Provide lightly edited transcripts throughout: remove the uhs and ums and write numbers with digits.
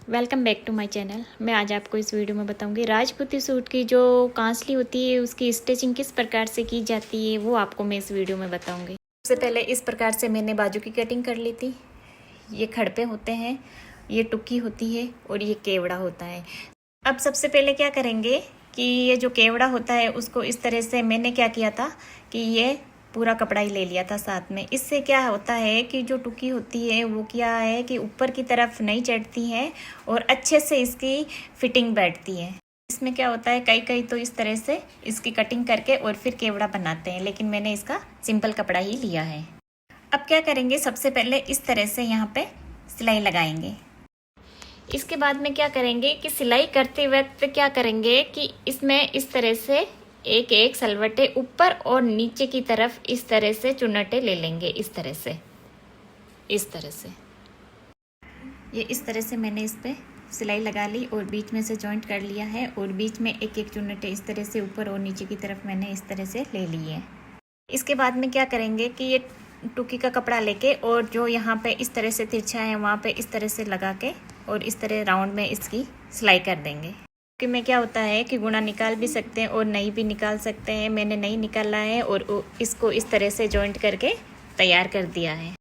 Welcome back to my channel. मैं आज आपको इस वीडियो में बताऊंगी राजपूती सूट की जो कांसली होती है उसकी स्टिचिंग किस प्रकार से की जाती है, वो आपको मैं इस वीडियो में बताऊंगी। सबसे पहले इस प्रकार से मैंने बाजू की कटिंग कर ली थी। ये खड़पे होते हैं, ये टुक्की होती है और ये केवड़ा होता है। अब सबसे पहले क्या करेंगे कि ये जो केवड़ा होता है उसको इस तरह से मैंने क्या किया था कि ये पूरा कपड़ा ही ले लिया था साथ में। इससे क्या होता है कि जो टुकी होती है वो क्या है कि ऊपर की तरफ नहीं चढ़ती है और अच्छे से इसकी फिटिंग बैठती है। इसमें क्या होता है, कई तो इस तरह से इसकी कटिंग करके और फिर केवड़ा बनाते हैं, लेकिन मैंने इसका सिंपल कपड़ा ही लिया है। अब क्या करेंगे, सबसे पहले इस तरह से यहाँ पे सिलाई लगाएंगे। इसके बाद में क्या करेंगे कि सिलाई करते वक्त क्या करेंगे कि इसमें इस तरह से एक एक सलवटे ऊपर और नीचे की तरफ इस तरह से चुन्नटे ले लेंगे। इस तरह से ये इस तरह से मैंने इस पे सिलाई लगा ली और बीच में से जॉइंट कर लिया है और बीच में एक एक चुन्नटे इस तरह से ऊपर और नीचे की तरफ मैंने इस तरह से ले ली है। इसके बाद में क्या करेंगे कि ये टुकी का कपड़ा लेके और जो यहाँ पे इस तरह से तिरछा है वहाँ पे इस तरह से लगा के और इस तरह राउंड में इसकी सिलाई कर देंगे। में क्या होता है कि गुणा निकाल भी सकते हैं और नहीं भी निकाल सकते हैं। मैंने नहीं निकाला है और इसको इस तरह से जॉइंट करके तैयार कर दिया है।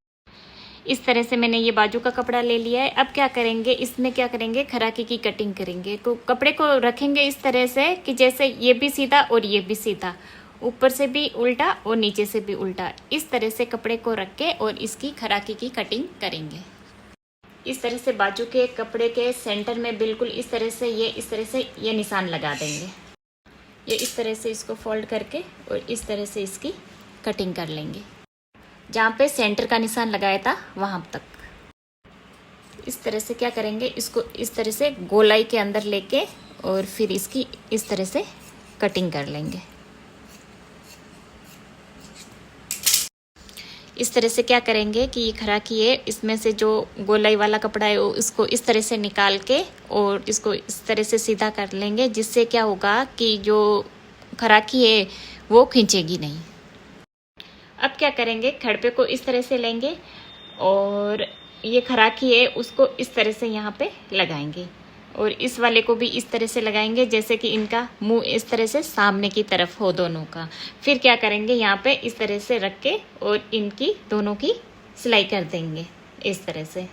इस तरह से मैंने ये बाजू का कपड़ा ले लिया है। अब क्या करेंगे, इसमें क्या करेंगे, खराकी की कटिंग करेंगे। तो कपड़े को रखेंगे इस तरह से कि जैसे ये भी सीधा और ये भी सीधा, ऊपर से भी उल्टा और नीचे से भी उल्टा। इस तरह से कपड़े को रख के और इसकी खराकी की कटिंग करेंगे। इस तरह से बाजू के कपड़े के सेंटर में बिल्कुल इस तरह से ये निशान लगा देंगे। ये इस तरह से इसको फोल्ड करके और इस तरह से इसकी कटिंग कर लेंगे। जहाँ पे सेंटर का निशान लगाया था वहाँ तक इस तरह से क्या करेंगे, इसको इस तरह से गोलाई के अंदर लेके और फिर इसकी इस तरह से कटिंग कर लेंगे। इस तरह से क्या करेंगे कि ये खराकी है, इसमें से जो गोलाई वाला कपड़ा है उसको इस तरह से निकाल के और इसको इस तरह से सीधा कर लेंगे, जिससे क्या होगा कि जो खराकी है वो खींचेगी नहीं। अब क्या करेंगे, खड़पे को इस तरह से लेंगे और ये खराकी है उसको इस तरह से यहाँ पे लगाएंगे और इस वाले को भी इस तरह से लगाएंगे, जैसे कि इनका मुंह इस तरह से सामने की तरफ हो दोनों का। फिर क्या करेंगे, यहाँ पे इस तरह से रख के और इनकी दोनों की सिलाई कर देंगे। इस तरह से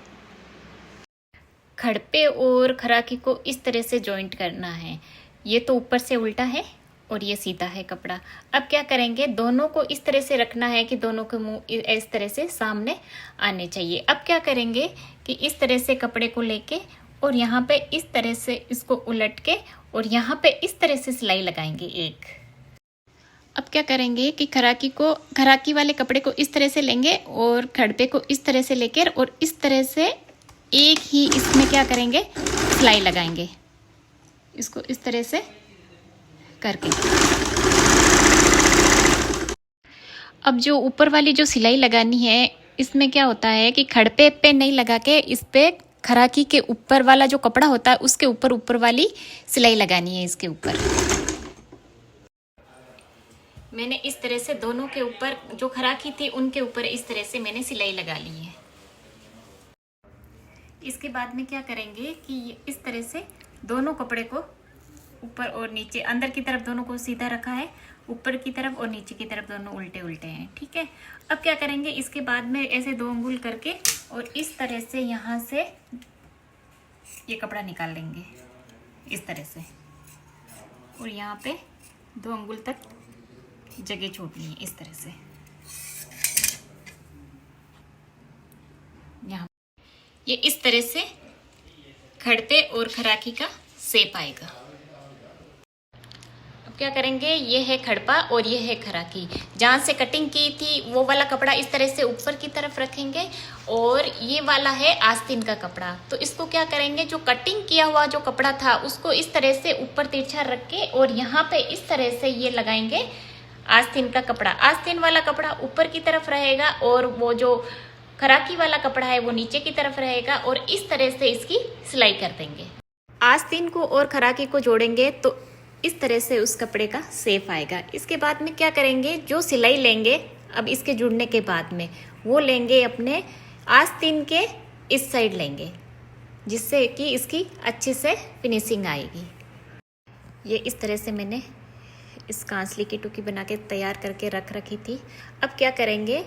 खड़पे और खराकी को इस तरह से जॉइंट करना है। ये तो ऊपर से उल्टा है और ये सीधा है कपड़ा। अब क्या करेंगे, दोनों को इस तरह से रखना है कि दोनों के मुंह इस तरह से सामने आने चाहिए। अब क्या करेंगे कि इस तरह से कपड़े को लेके और यहाँ पे इस तरह से इसको उलट के और यहाँ पे इस तरह से सिलाई लगाएंगे एक। अब क्या करेंगे कि खराकी वाले कपड़े को इस तरह से लेंगे और खड़पे को इस तरह से लेकर और इस तरह से एक ही इसमें क्या करेंगे, सिलाई लगाएंगे। इसको इस तरह से करके अब जो ऊपर वाली जो सिलाई लगानी है, इसमें क्या होता है कि खड़पे पे नहीं लगा के इस पे खराकी के ऊपर वाला जो कपड़ा होता है उसके ऊपर वाली सिलाई लगानी है। इसके ऊपर मैंने इस तरह से दोनों के ऊपर जो खराकी थी उनके ऊपर इस तरह से मैंने सिलाई लगा ली है। इसके बाद में क्या करेंगे कि इस तरह से दोनों कपड़े को ऊपर और नीचे, अंदर की तरफ दोनों को सीधा रखा है, ऊपर की तरफ और नीचे की तरफ दोनों उल्टे उल्टे हैं। ठीक है। अब क्या करेंगे, इसके बाद में ऐसे 2 अंगुल करके और इस तरह से यहाँ से ये कपड़ा निकाल लेंगे इस तरह से और यहाँ पे 2 अंगुल तक जगह छोड़नी है इस तरह से। यहाँ ये इस तरह से खड़पे और खराकी का शेप आएगा। क्या करेंगे, ये है खड़पा और ये है खराकी। जहाँ से कटिंग की थी वो वाला कपड़ा इस तरह से ऊपर की तरफ रखेंगे और ये वाला है आस्तीन का कपड़ा। तो इसको क्या करेंगे, जो कटिंग किया हुआ जो कपड़ा था उसको इस तरह से ऊपर तिरछा रख के और यहाँ पे इस तरह से ये लगाएंगे आस्तीन का कपड़ा। आस्तीन वाला कपड़ा ऊपर की तरफ रहेगा और वो जो खराकी वाला कपड़ा है वो नीचे की तरफ रहेगा और इस तरह से इसकी सिलाई कर देंगे। आस्तीन को और खराकी को जोड़ेंगे तो इस तरह से उस कपड़े का शेप आएगा। इसके बाद में क्या करेंगे, जो सिलाई लेंगे अब इसके जुड़ने के बाद में वो लेंगे अपने आस्तीन के इस साइड लेंगे जिससे कि इसकी अच्छे से फिनिशिंग आएगी। ये इस तरह से मैंने इस कांसली की टुकी बना के तैयार करके रख रखी थी। अब क्या करेंगे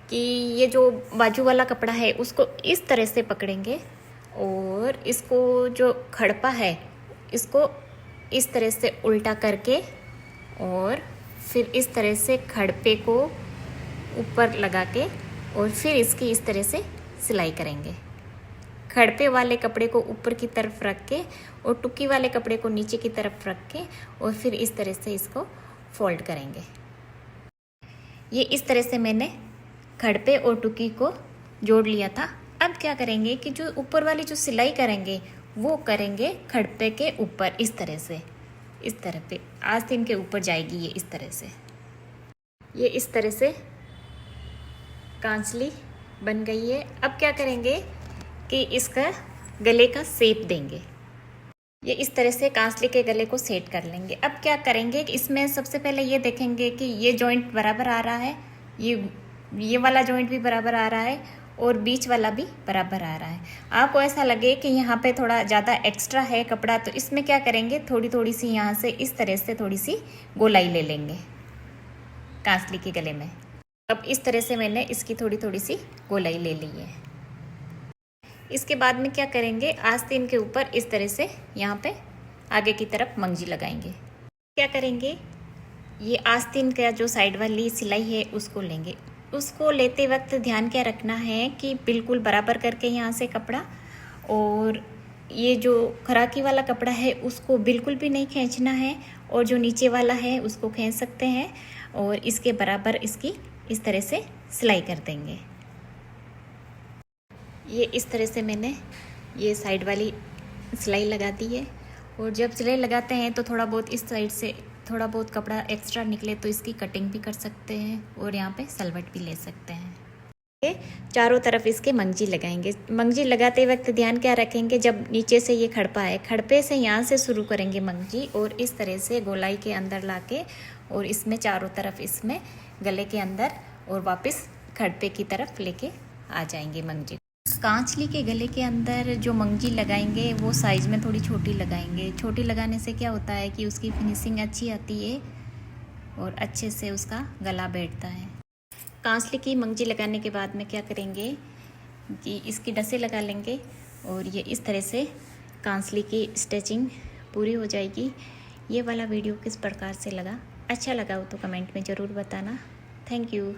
कि ये जो बाजू वाला कपड़ा है उसको इस तरह से पकड़ेंगे और इसको जो खड़पा है इसको इस तरह से उल्टा करके और फिर इस तरह से खड़पे को ऊपर लगा के और फिर इसकी इस तरह से सिलाई करेंगे। खड़पे वाले कपड़े को ऊपर की तरफ रख के और टुकी वाले कपड़े को नीचे की तरफ रख के और फिर इस तरह से इसको फोल्ड करेंगे। ये इस तरह से मैंने खड़पे और टुकी को जोड़ लिया था। अब क्या करेंगे कि जो ऊपर वाली जो सिलाई करेंगे वो करेंगे खड़पे के ऊपर, इस तरह से, इस तरह पे आस्तीन के ऊपर जाएगी ये इस तरह से। ये इस तरह से कांसली बन गई है। अब क्या करेंगे कि इसका गले का शेप देंगे। ये इस तरह से कांसली के गले को सेट कर लेंगे। अब क्या करेंगे कि इसमें सबसे पहले ये देखेंगे कि ये जॉइंट बराबर आ रहा है, ये वाला जॉइंट भी बराबर आ रहा है और बीच वाला भी बराबर आ रहा है। आपको ऐसा लगे कि यहाँ पे थोड़ा ज़्यादा एक्स्ट्रा है कपड़ा, तो इसमें क्या करेंगे, थोड़ी थोड़ी सी यहाँ से इस तरह से थोड़ी सी गोलाई ले लेंगे कांसली के गले में। अब इस तरह से मैंने इसकी थोड़ी थोड़ी सी गोलाई ले ली है। इसके बाद में क्या करेंगे, आस्तीन के ऊपर इस तरह से यहाँ पे आगे की तरफ मंगजी लगाएंगे। क्या करेंगे, ये आस्तीन का जो साइड वाली सिलाई है उसको लेंगे। उसको लेते वक्त ध्यान क्या रखना है कि बिल्कुल बराबर करके यहाँ से कपड़ा, और ये जो खराकी वाला कपड़ा है उसको बिल्कुल भी नहीं खींचना है, और जो नीचे वाला है उसको खींच सकते हैं और इसके बराबर इसकी इस तरह से सिलाई कर देंगे। ये इस तरह से मैंने ये साइड वाली सिलाई लगा दी है। और जब सिलाई लगाते हैं तो थोड़ा बहुत इस साइड से थोड़ा बहुत कपड़ा एक्स्ट्रा निकले तो इसकी कटिंग भी कर सकते हैं और यहाँ पे सलवट भी ले सकते हैं। ये चारों तरफ इसके मंगजी लगाएंगे। मंगजी लगाते वक्त ध्यान क्या रखेंगे, जब नीचे से ये खड़पा है, खड़पे से यहाँ से शुरू करेंगे मंगजी और इस तरह से गोलाई के अंदर लाके और इसमें चारों तरफ इसमें गले के अंदर और वापस खड़पे की तरफ लेके आ जाएंगे मंगजी। कांचली के गले के अंदर जो मंगजी लगाएंगे वो साइज़ में थोड़ी छोटी लगाएंगे। छोटी लगाने से क्या होता है कि उसकी फिनिशिंग अच्छी आती है और अच्छे से उसका गला बैठता है। कांचली की मंगजी लगाने के बाद में क्या करेंगे कि इसकी डसे लगा लेंगे और ये इस तरह से कांचली की स्टिचिंग पूरी हो जाएगी। ये वाला वीडियो किस प्रकार से लगा, अच्छा लगा हो तो कमेंट में ज़रूर बताना। Thank you.